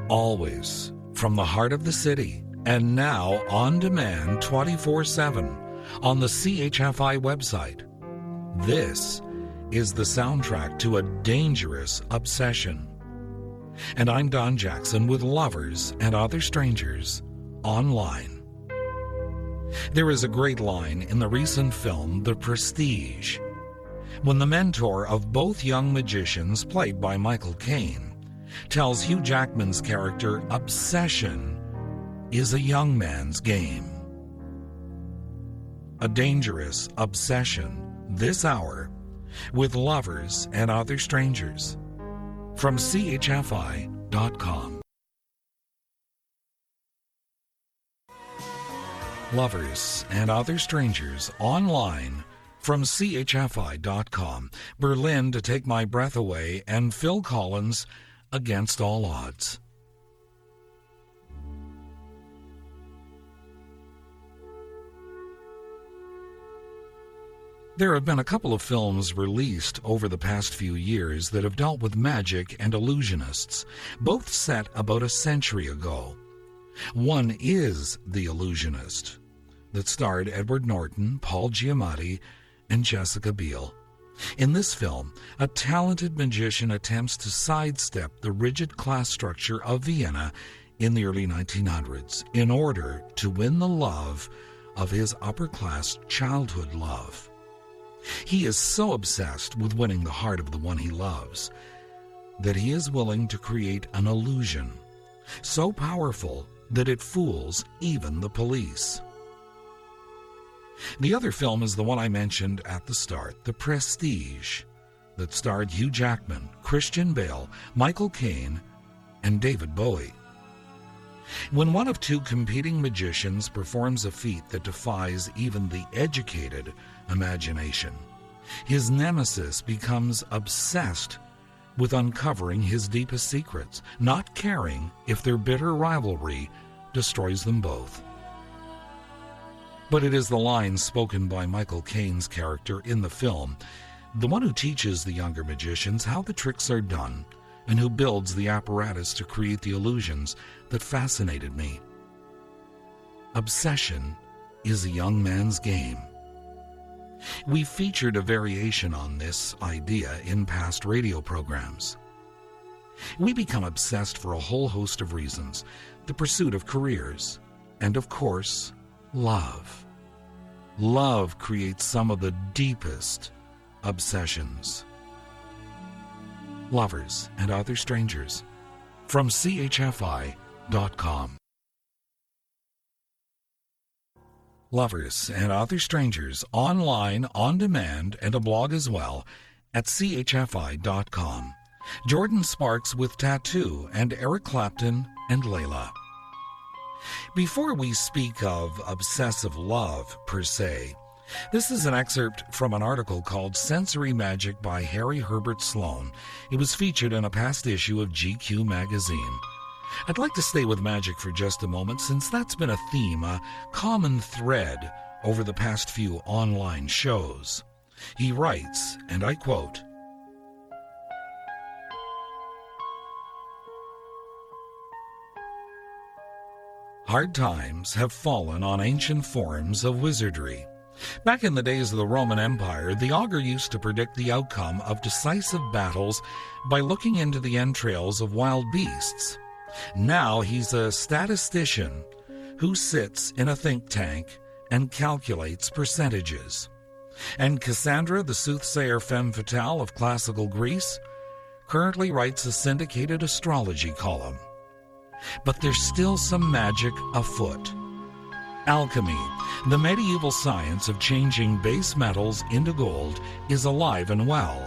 Always from the heart of the city, and now on demand 24/7 on the CHFI website. This is the soundtrack to a dangerous obsession. And I'm Don Jackson with Lovers and Other Strangers Online. There is a great line in the recent film The Prestige, when the mentor of both young magicians, played by Michael Caine, tells Hugh Jackman's character obsession is a young man's game. A dangerous obsession this hour with Lovers and Other Strangers from CHFI.com. Lovers and Other Strangers Online from CHFI.com. Berlin to Take My Breath Away and Phil Collins, Against All Odds. There have been a couple of films released over the past few years that have dealt with magic and illusionists, both set about a century ago. One is The Illusionist, that starred Edward Norton, Paul Giamatti, and Jessica Biel. In this film, a talented magician attempts to sidestep the rigid class structure of Vienna in the early 1900s in order to win the love of his upper-class childhood love. He is so obsessed with winning the heart of the one he loves that he is willing to create an illusion so powerful that it fools even the police. The other film is the one I mentioned at the start, The Prestige, that starred Hugh Jackman, Christian Bale, Michael Caine, and David Bowie. When one of two competing magicians performs a feat that defies even the educated imagination, his nemesis becomes obsessed with uncovering his deepest secrets, not caring if their bitter rivalry destroys them both. But it is the lines spoken by Michael Caine's character in the film, the one who teaches the younger magicians how the tricks are done and who builds the apparatus to create the illusions, that fascinated me. Obsession is a young man's game. We featured a variation on this idea in past radio programs. We become obsessed for a whole host of reasons: the pursuit of careers, and of course, love. Love creates some of the deepest obsessions. Lovers and Other Strangers from CHFI.com. Lovers and Other Strangers online, on demand, and a blog as well at CHFI.com. Jordin Sparks with Tattoo and Eric Clapton and Layla. Before we speak of obsessive love per se, this is an excerpt from an article called Sensory Magic by Harry Herbert Sloan. It was featured in a past issue of GQ magazine. I'd like to stay with magic for just a moment, since that's been a theme, a common thread over the past few online shows. He writes, and I quote, "Hard times have fallen on ancient forms of wizardry. Back in the days of the Roman Empire, the augur used to predict the outcome of decisive battles by looking into the entrails of wild beasts. Now he's a statistician who sits in a think tank and calculates percentages. And Cassandra, the soothsayer femme fatale of classical Greece, currently writes a syndicated astrology column. But there's still some magic afoot. Alchemy, the medieval science of changing base metals into gold, is alive and well.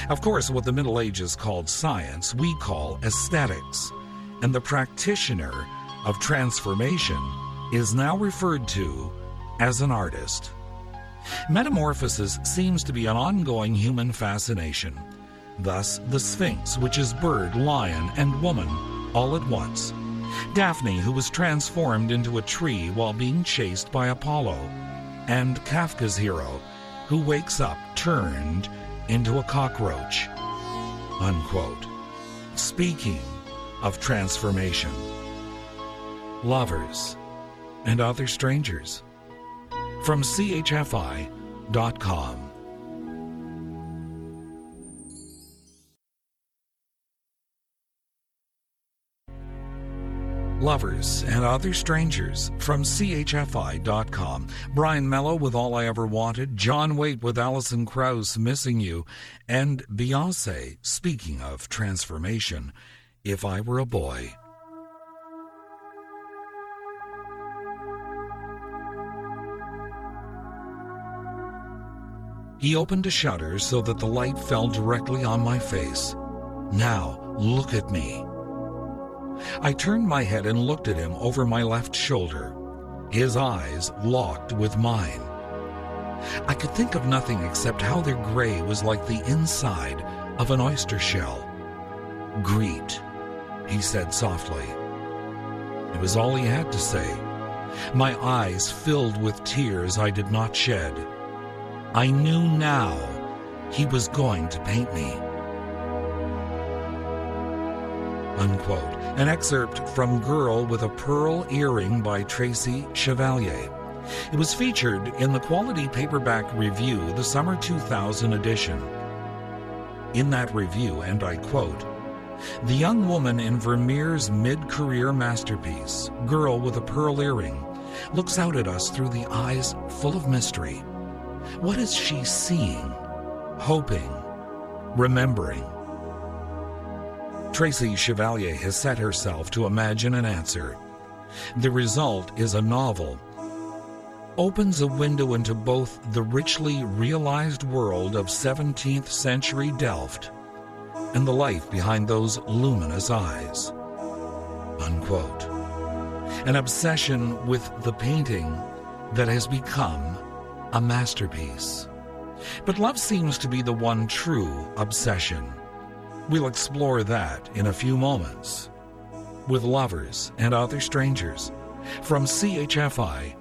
Of course, what the Middle Ages called science, we call aesthetics, and the practitioner of transformation is now referred to as an artist. Metamorphosis seems to be an ongoing human fascination. Thus, the Sphinx, which is bird, lion, and woman all at once. Daphne, who was transformed into a tree while being chased by Apollo. And Kafka's hero, who wakes up turned into a cockroach." Unquote. Speaking of transformation. Lovers and Other Strangers from CHFI.com. Lovers and Other Strangers from CHFI.com. Bryan, Melo with All I Ever Wanted, John Waite with Alison, Krauss, Missing You, and Beyonce, speaking of transformation, If I Were a Boy. He opened a shutter so that the light fell directly on my face. Now, look at me. I turned my head and looked at him over my left shoulder, his eyes locked with mine. I could think of nothing except how their gray was like the inside of an oyster shell. "Greet," he said softly. It was all he had to say. My eyes filled with tears I did not shed. I knew now he was going to paint me. Unquote. An excerpt from Girl with a Pearl Earring by Tracy Chevalier. It was featured in the Quality Paperback Review, the Summer 2000 edition. In that review, and I quote, "The young woman in Vermeer's mid-career masterpiece, Girl with a Pearl Earring, looks out at us through the eyes full of mystery. What is she seeing, hoping, remembering?" Tracy Chevalier has set herself to imagine an answer. The result is a novel. Opens a window into both the richly realized world of 17th century Delft and the life behind those luminous eyes. Unquote. An obsession with the painting that has become a masterpiece. But love seems to be the one true obsession. We'll explore that in a few moments with Lovers and Other Strangers from CHFI.com.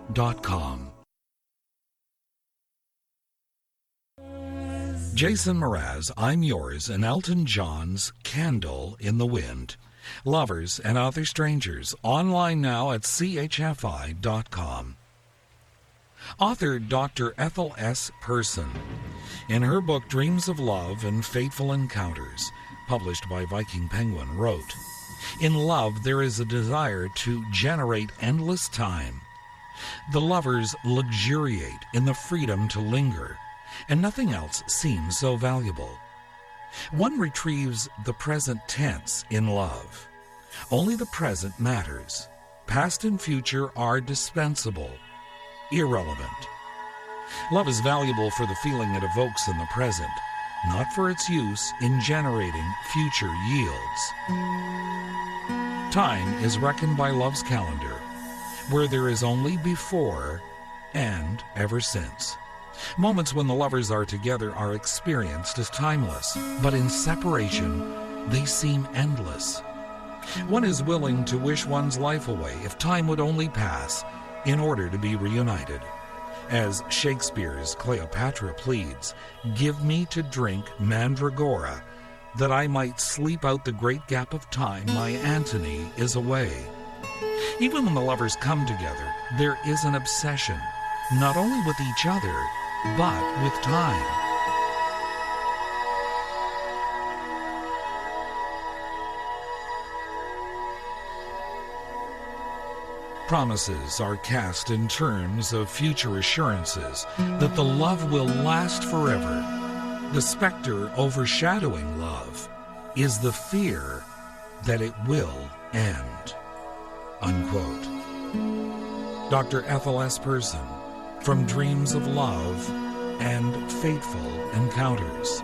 Jason Mraz, I'm Yours, and Elton John's Candle in the Wind. Lovers and Other Strangers, online now at CHFI.com. Author Dr. Ethel S. Person, in her book Dreams of Love and Fateful Encounters, published by Viking Penguin, wrote, "In love there is a desire to generate endless time. The lovers luxuriate in the freedom to linger, and nothing else seems so valuable. One retrieves the present tense in love. Only the present matters. Past and future are dispensable, irrelevant. Love is valuable for the feeling it evokes in the present, not for its use in generating future yields. Time is reckoned by love's calendar, where there is only before and ever since. Moments when the lovers are together are experienced as timeless, but in separation they seem endless. One is willing to wish one's life away if time would only pass in order to be reunited. As Shakespeare's Cleopatra pleads, 'Give me to drink mandragora, that I might sleep out the great gap of time my Antony is away.' Even when the lovers come together, there is an obsession, not only with each other, but with time. Promises are cast in terms of future assurances that the love will last forever. The specter overshadowing love is the fear that it will end." Unquote. Dr. Ethel S. Person, from Dreams of Love and Fateful Encounters.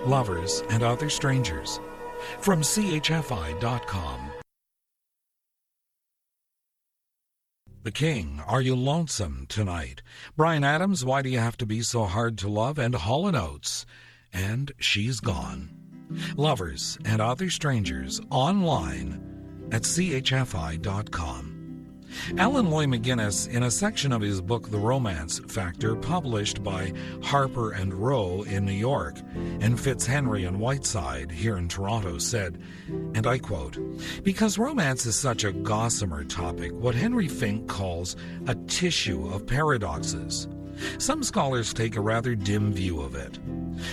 Lovers and Other Strangers, from CHFI.com. The King, Are You Lonesome Tonight? Bryan Adams, Why Do You Have to Be So Hard to Love? And Hall & Oates, and She's Gone. Lovers and Other Strangers, online at CHFI.com. Alan Loy McGuinness, in a section of his book The Romance Factor, published by Harper and Row in New York, and Fitzhenry and Whiteside here in Toronto, said, and I quote, "Because romance is such a gossamer topic, what Henry Fink calls a tissue of paradoxes, some scholars take a rather dim view of it.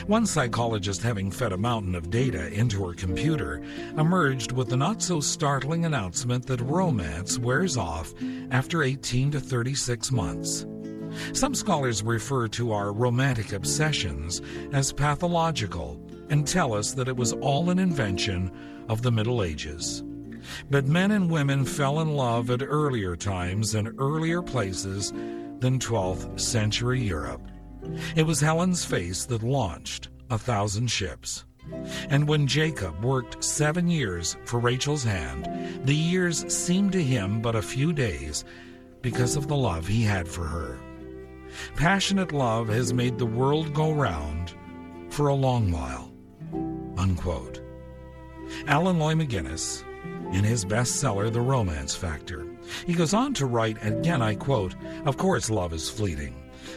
One psychologist, having fed a mountain of data into her computer, emerged with the not-so-startling announcement that romance wears off after 18 to 36 months. Some scholars refer to our romantic obsessions as pathological and tell us that it was all an invention of the Middle Ages. But men and women fell in love at earlier times and earlier places than 12th century Europe. It was Helen's face that launched 1,000 ships. And when Jacob worked 7 years for Rachel's hand, the years seemed to him but a few days because of the love he had for her. Passionate love has made the world go round for a long while." Unquote. Alan Loy McGuinness, in his bestseller, The Romance Factor. He goes on to write, again I quote, "Of course love is fleeting.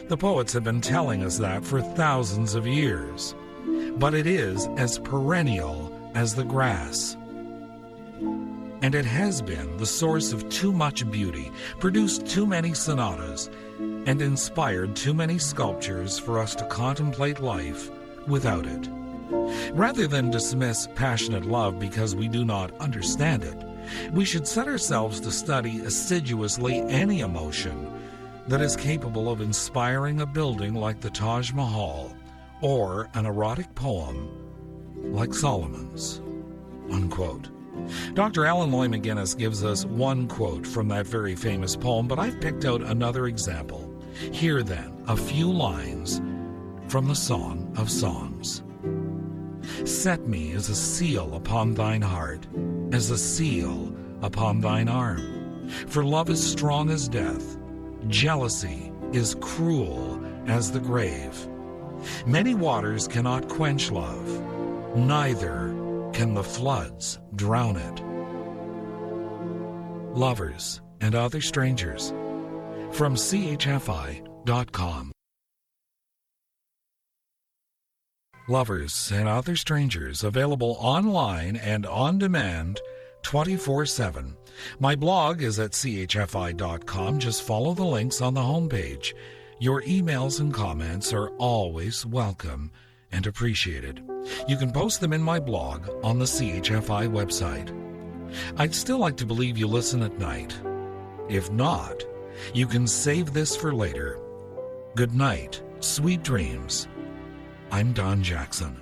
The poets have been telling us that for thousands of years. But it is as perennial as the grass. And it has been the source of too much beauty, produced too many sonatas, and inspired too many sculptures for us to contemplate life without it. Rather than dismiss passionate love because we do not understand it, we should set ourselves to study assiduously any emotion that is capable of inspiring a building like the Taj Mahal or an erotic poem like Solomon's." Unquote. Dr. Alan Loy McGuinness gives us one quote from that very famous poem, but I've picked out another example. Here then, a few lines from the Song of Songs. "Set me as a seal upon thine heart, as a seal upon thine arm. For love is strong as death, jealousy is cruel as the grave. Many waters cannot quench love, neither can the floods drown it." Lovers and Other Strangers, from CHFI.com. Lovers and Other Strangers, available online and on demand 24/7. My blog is at CHFI.com. Just follow the links on the homepage. Your emails and comments are always welcome and appreciated. You can post them in my blog on the CHFI website. I'd still like to believe you listen at night. If not, you can save this for later. Good night, sweet dreams. I'm Don Jackson.